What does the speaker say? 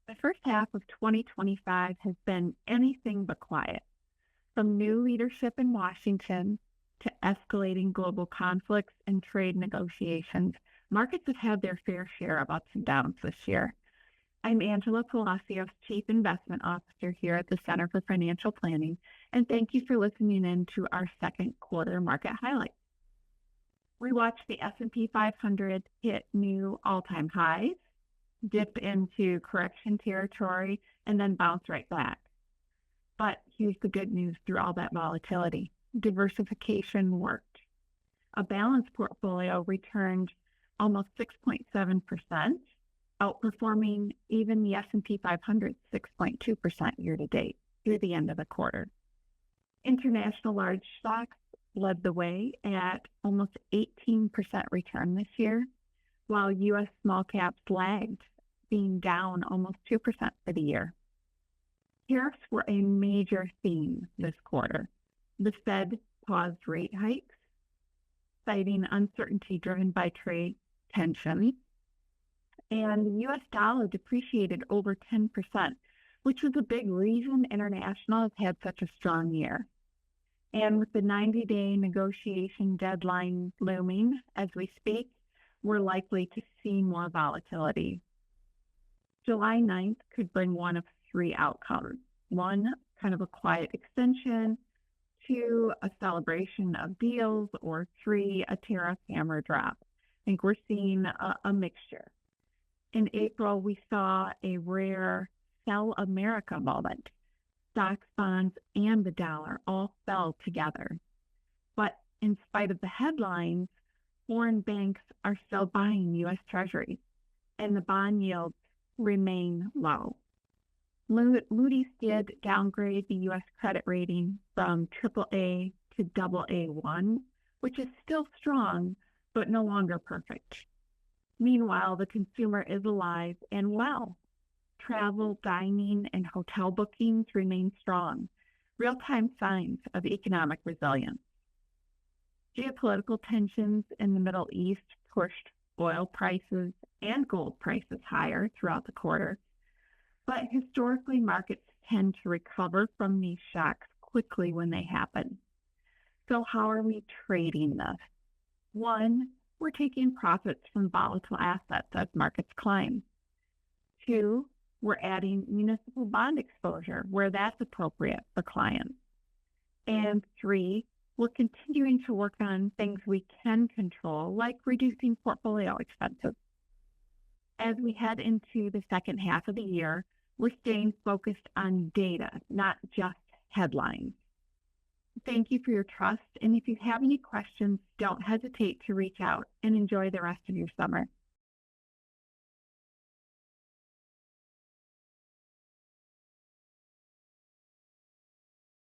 The first half of 2025 has been anything but quiet. From new leadership in Washington to escalating global conflicts and trade negotiations, markets have had their fair share of ups and downs this year. I'm Angela Palacios, Chief Investment Officer here at the Center for Financial Planning, and thank you for listening in to our second quarter market highlights. We watched the S&P 500 hit new all-time highs, dip into correction territory, and then bounce right back. But here's the good news through all that volatility. Diversification worked. A balanced portfolio returned almost 6.7%, outperforming even the S&P 500 6.2% year to date through the end of the quarter. International large stocks led the way at almost 18% return this year, while U.S. small caps lagged, being down almost 2% for the year. Tariffs were a major theme this quarter. The Fed paused rate hikes, citing uncertainty driven by trade tensions, and the U.S. dollar depreciated over 10%, which was a big reason international has had such a strong year. And with the 90-day negotiation deadline looming as we speak, we're likely to see more volatility. July 9th could bring one of three outcomes. One, kind of a quiet extension. Two, a celebration of deals. Or three, a tariff hammer drop. I think we're seeing a mixture. In April, we saw a rare sell America moment. Stocks, bonds, and the dollar all fell together. But in spite of the headlines, foreign banks are still buying U.S. Treasuries, and the bond yields remain low. Moody's did downgrade the U.S. credit rating from AAA to AA1, which is still strong, but no longer perfect. Meanwhile, the consumer is alive and well. Travel, dining, and hotel bookings remain strong, real-time signs of economic resilience. Geopolitical tensions in the Middle East pushed oil prices and gold prices higher throughout the quarter, but historically markets tend to recover from these shocks quickly when they happen. So how are we trading this? One, we're taking profits from volatile assets as markets climb. Two, we're adding municipal bond exposure where that's appropriate for clients. And three, we're continuing to work on things we can control, like reducing portfolio expenses. As we head into the second half of the year, we're staying focused on data, not just headlines. Thank you for your trust, and if you have any questions, don't hesitate to reach out and enjoy the rest of your summer.